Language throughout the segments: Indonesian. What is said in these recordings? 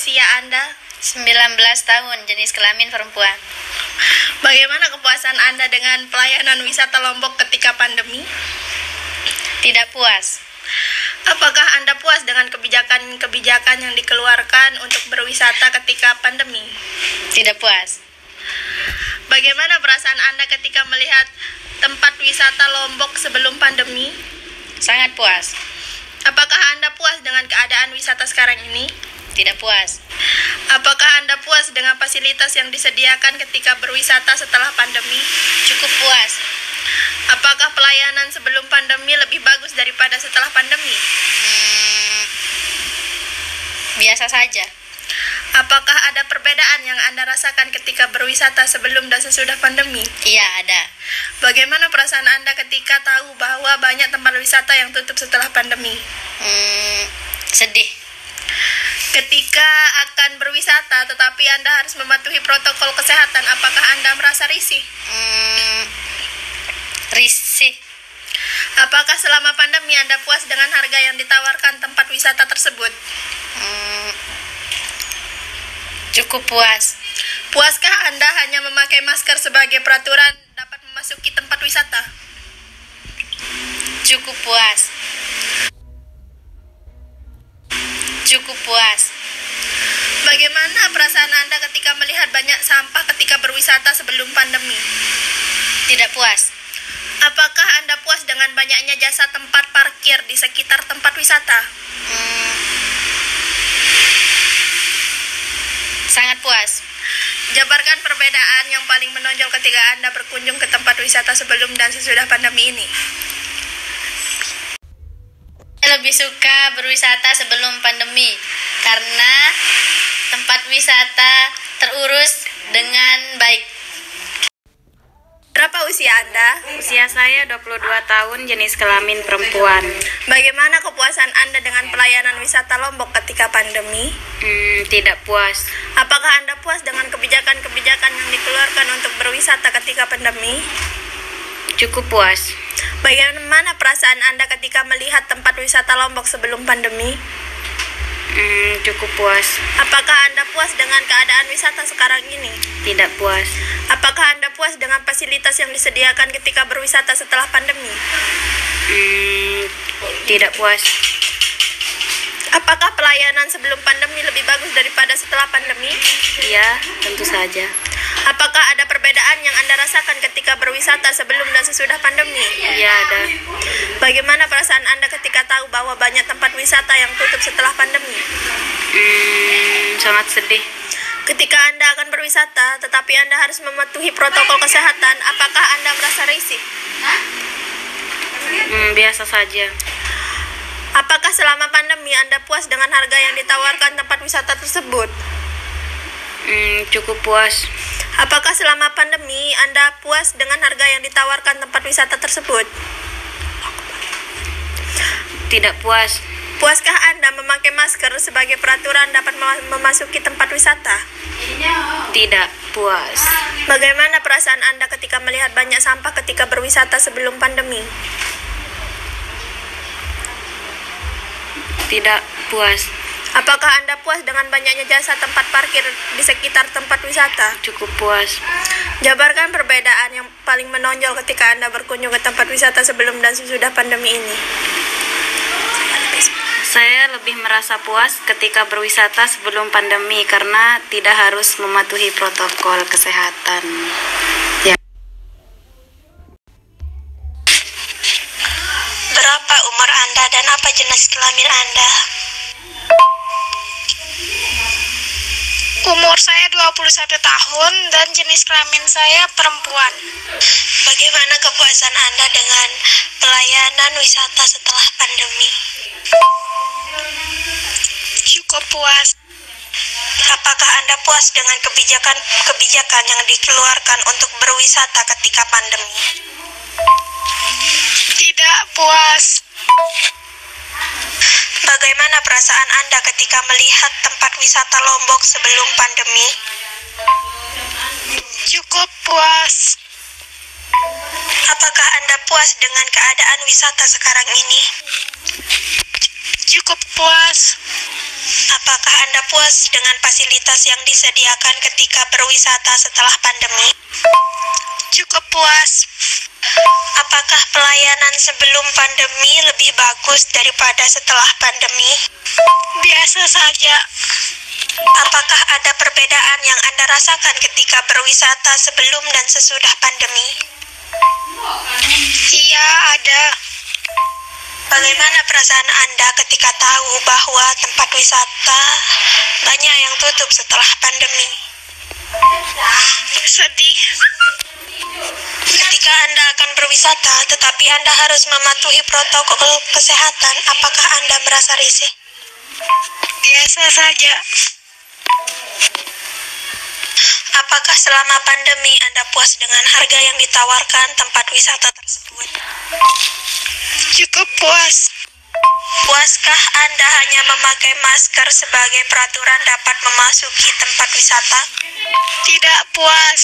usia Anda? 19 tahun, jenis kelamin perempuan. Bagaimana kepuasan Anda dengan pelayanan wisata Lombok ketika pandemi? Tidak puas. Apakah Anda puas dengan kebijakan-kebijakan yang dikeluarkan untuk berwisata ketika pandemi? Tidak puas. Bagaimana perasaan Anda ketika melihat tempat wisata Lombok sebelum pandemi? Sangat puas. Apakah Anda puas dengan keadaan wisata sekarang ini? Tidak puas. Apakah Anda puas dengan fasilitas yang disediakan ketika berwisata setelah pandemi? Cukup puas. Apakah pelayanan sebelum pandemi lebih bagus daripada setelah pandemi? Biasa saja. Apakah ada perbedaan yang Anda rasakan ketika berwisata sebelum dan sesudah pandemi? Iya, ada. Bagaimana perasaan Anda ketika tahu bahwa banyak tempat wisata yang tutup setelah pandemi? Sedih. Ketika akan berwisata tetapi Anda harus mematuhi protokol kesehatan, apakah Anda merasa risih? Risih. Apakah selama pandemi Anda puas dengan harga yang ditawarkan tempat wisata tersebut? Cukup puas. Puaskah Anda hanya memakai masker sebagai peraturan dapat memasuki tempat wisata? Cukup puas. Cukup puas. Bagaimana perasaan Anda ketika melihat banyak sampah ketika berwisata sebelum pandemi? Tidak puas. Apakah Anda puas dengan banyaknya jasa tempat parkir di sekitar tempat wisata? Sangat puas. Jabarkan perbedaan yang paling menonjol ketika Anda berkunjung ke tempat wisata sebelum dan sesudah pandemi ini. Saya lebih suka berwisata sebelum pandemi karena tempat wisata terurus dengan baik. Berapa usia Anda? Usia saya 22 tahun, jenis kelamin perempuan. Bagaimana kepuasan Anda dengan pelayanan wisata Lombok ketika pandemi? Tidak puas. Apakah Anda puas dengan kebijakan-kebijakan yang dikeluarkan untuk berwisata ketika pandemi? Cukup puas. Bagaimana perasaan Anda ketika melihat tempat wisata Lombok sebelum pandemi? Cukup puas. Apakah Anda puas dengan keadaan wisata sekarang ini? Tidak puas. Apakah Anda puas dengan fasilitas yang disediakan ketika berwisata setelah pandemi? Tidak puas. Apakah pelayanan sebelum pandemi lebih bagus daripada setelah pandemi? Iya, tentu saja. Apakah ada perbedaan yang Anda rasakan ketika berwisata sebelum dan sesudah pandemi? Iya, ada. Bagaimana perasaan Anda ketika tahu bahwa banyak tempat wisata yang tutup setelah pandemi? Sangat sedih. Ketika Anda akan berwisata, tetapi Anda harus mematuhi protokol kesehatan, apakah Anda merasa risih? Biasa saja. Apakah selama pandemi Anda puas dengan harga yang ditawarkan tempat wisata tersebut? Cukup puas. Apakah selama pandemi Anda puas dengan harga yang ditawarkan tempat wisata tersebut? Tidak puas. Puaskah Anda memakai masker sebagai peraturan dapat memasuki tempat wisata? Tidak puas. Bagaimana perasaan Anda ketika melihat banyak sampah ketika berwisata sebelum pandemi? Tidak puas. Apakah Anda puas dengan banyaknya jasa tempat parkir di sekitar tempat wisata? Cukup puas. Jabarkan perbedaan yang paling menonjol ketika Anda berkunjung ke tempat wisata sebelum dan sesudah pandemi ini. Saya lebih merasa puas ketika berwisata sebelum pandemi karena tidak harus mematuhi protokol kesehatan. Ya. Berapa umur Anda dan apa jenis kelamin Anda? Umur saya 21 tahun dan jenis kelamin saya perempuan. Bagaimana kepuasan Anda dengan pelayanan wisata setelah pandemi? Cukup puas. Apakah Anda puas dengan kebijakan yang dikeluarkan untuk berwisata ketika pandemi? Tidak puas. Bagaimana perasaan Anda ketika melihat tempat wisata Lombok sebelum pandemi? Cukup puas. Apakah Anda puas dengan keadaan wisata sekarang ini? Cukup puas. Apakah Anda puas dengan fasilitas yang disediakan ketika berwisata setelah pandemi? Cukup puas. Apakah pelayanan sebelum pandemi lebih bagus daripada setelah pandemi? Biasa saja. Apakah ada perbedaan yang Anda rasakan ketika berwisata sebelum dan sesudah pandemi? Iya, ada. Bagaimana perasaan Anda ketika tahu bahwa tempat wisata banyak yang tutup setelah pandemi? Sedih. Ketika Anda akan berwisata, tetapi Anda harus mematuhi protokol kesehatan, apakah Anda merasa risih? Biasa saja. Apakah selama pandemi Anda puas dengan harga yang ditawarkan tempat wisata tersebut? Cukup puas. Puaskah Anda hanya memakai masker sebagai peraturan dapat memasuki tempat wisata? Tidak puas.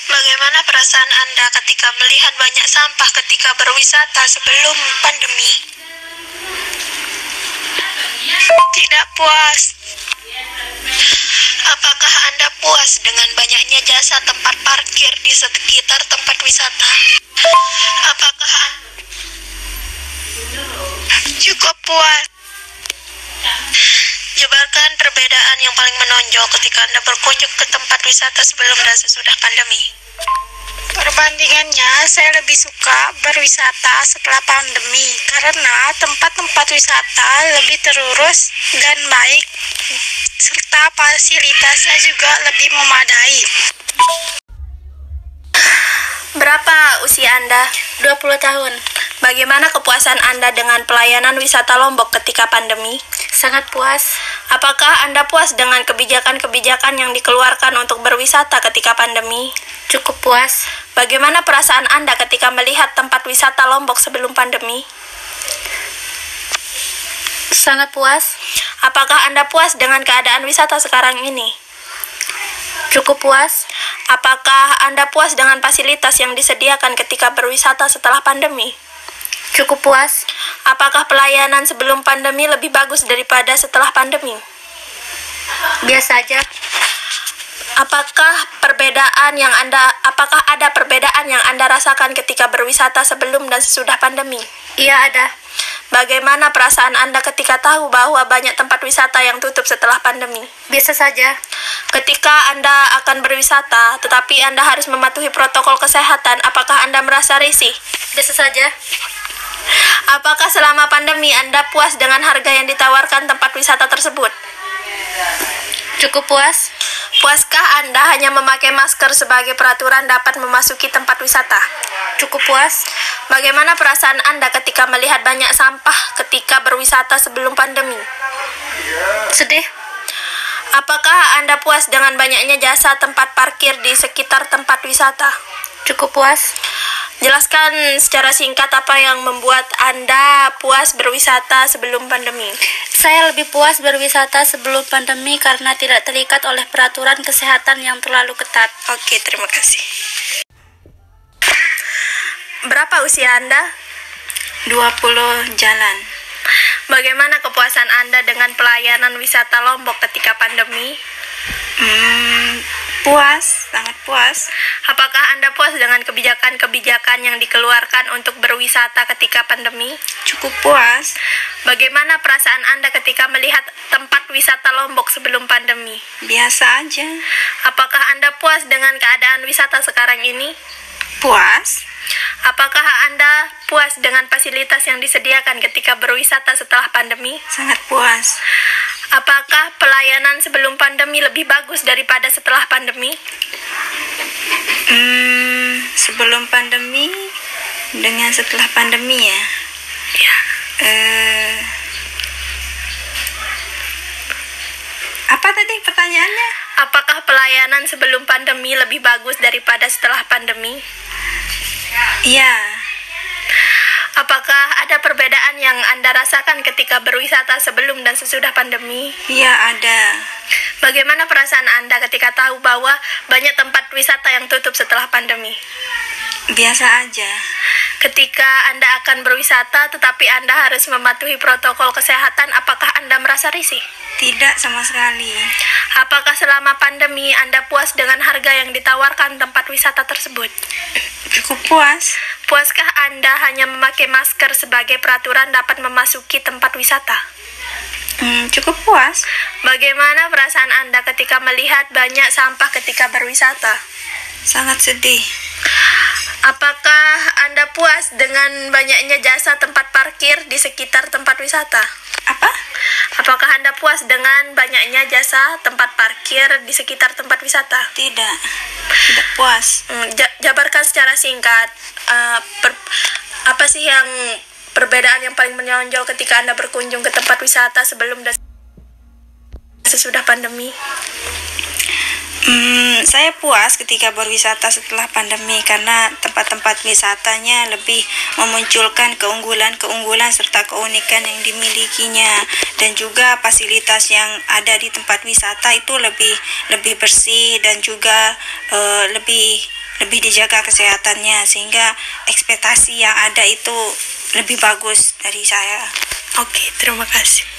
Bagaimana perasaan Anda ketika melihat banyak sampah ketika berwisata sebelum pandemi? Tidak puas. Apakah Anda puas dengan banyaknya jasa tempat parkir di sekitar tempat wisata? Apakah cukup puas? Jabarkan perbedaan yang paling menonjol ketika Anda berkunjung ke tempat wisata sebelum dan sesudah pandemi. Perbandingannya, saya lebih suka berwisata setelah pandemi karena tempat-tempat wisata lebih terurus dan baik, serta fasilitasnya juga lebih memadai. Berapa usia Anda? 20 tahun. Bagaimana kepuasan Anda dengan pelayanan wisata Lombok ketika pandemi? Sangat puas. Apakah Anda puas dengan kebijakan-kebijakan yang dikeluarkan untuk berwisata ketika pandemi? Cukup puas. Bagaimana perasaan Anda ketika melihat tempat wisata Lombok sebelum pandemi? Sangat puas. Apakah Anda puas dengan keadaan wisata sekarang ini? Cukup puas. Apakah Anda puas dengan fasilitas yang disediakan ketika berwisata setelah pandemi? Cukup puas. Apakah pelayanan sebelum pandemi lebih bagus daripada setelah pandemi? Biasa aja. Apakah ada perbedaan yang Anda rasakan ketika berwisata sebelum dan sesudah pandemi? Iya, ada. Bagaimana perasaan Anda ketika tahu bahwa banyak tempat wisata yang tutup setelah pandemi? Biasa saja. Ketika Anda akan berwisata, tetapi Anda harus mematuhi protokol kesehatan, apakah Anda merasa risih? Biasa saja. Apakah selama pandemi Anda puas dengan harga yang ditawarkan tempat wisata tersebut? Cukup puas. Puaskah Anda hanya memakai masker sebagai peraturan dapat memasuki tempat wisata? Cukup puas. Bagaimana perasaan Anda ketika melihat banyak sampah ketika berwisata sebelum pandemi? Sedih. Apakah Anda puas dengan banyaknya jasa tempat parkir di sekitar tempat wisata? Cukup puas. Jelaskan secara singkat apa yang membuat Anda puas berwisata sebelum pandemi. Saya lebih puas berwisata sebelum pandemi karena tidak terikat oleh peraturan kesehatan yang terlalu ketat. Oke, terima kasih. Berapa usia Anda? 20 jalan. Bagaimana kepuasan Anda dengan pelayanan wisata Lombok ketika pandemi? Puas, sangat puas. Apakah Anda puas dengan kebijakan-kebijakan yang dikeluarkan untuk berwisata ketika pandemi? Cukup puas. Bagaimana perasaan Anda ketika melihat tempat wisata Lombok sebelum pandemi? Biasa aja. Apakah Anda puas dengan keadaan wisata sekarang ini? Puas. Apakah Anda puas dengan fasilitas yang disediakan ketika berwisata setelah pandemi? Sangat puas. Apakah pelayanan sebelum pandemi lebih bagus daripada setelah pandemi? Sebelum pandemi dengan setelah pandemi ya? Ya. Apa tadi pertanyaannya? Apakah pelayanan sebelum pandemi lebih bagus daripada setelah pandemi? Iya. Apakah ada perbedaan yang Anda rasakan ketika berwisata sebelum dan sesudah pandemi? Iya ada. Bagaimana perasaan Anda ketika tahu bahwa banyak tempat wisata yang tutup setelah pandemi? Biasa aja. Ketika Anda akan berwisata tetapi Anda harus mematuhi protokol kesehatan, apakah Anda merasa risih? Tidak sama sekali. Apakah selama pandemi Anda puas dengan harga yang ditawarkan tempat wisata tersebut? Cukup puas. Puaskah Anda hanya memakai masker sebagai peraturan dapat memasuki tempat wisata? Cukup puas. Bagaimana perasaan Anda ketika melihat banyak sampah ketika berwisata? Sangat sedih. Apakah Anda puas dengan banyaknya jasa tempat parkir di sekitar tempat wisata? Apa? Apakah Anda puas dengan banyaknya jasa tempat parkir di sekitar tempat wisata? Tidak. Tidak puas. Jabarkan secara singkat, apa sih yang perbedaan yang paling menonjol ketika Anda berkunjung ke tempat wisata sebelum dan sesudah pandemi? Saya puas ketika berwisata setelah pandemi karena tempat-tempat wisatanya lebih memunculkan keunggulan-keunggulan serta keunikan yang dimilikinya, dan juga fasilitas yang ada di tempat wisata itu lebih bersih dan juga lebih dijaga kesehatannya, sehingga ekspektasi yang ada itu lebih bagus dari saya. Oke, terima kasih.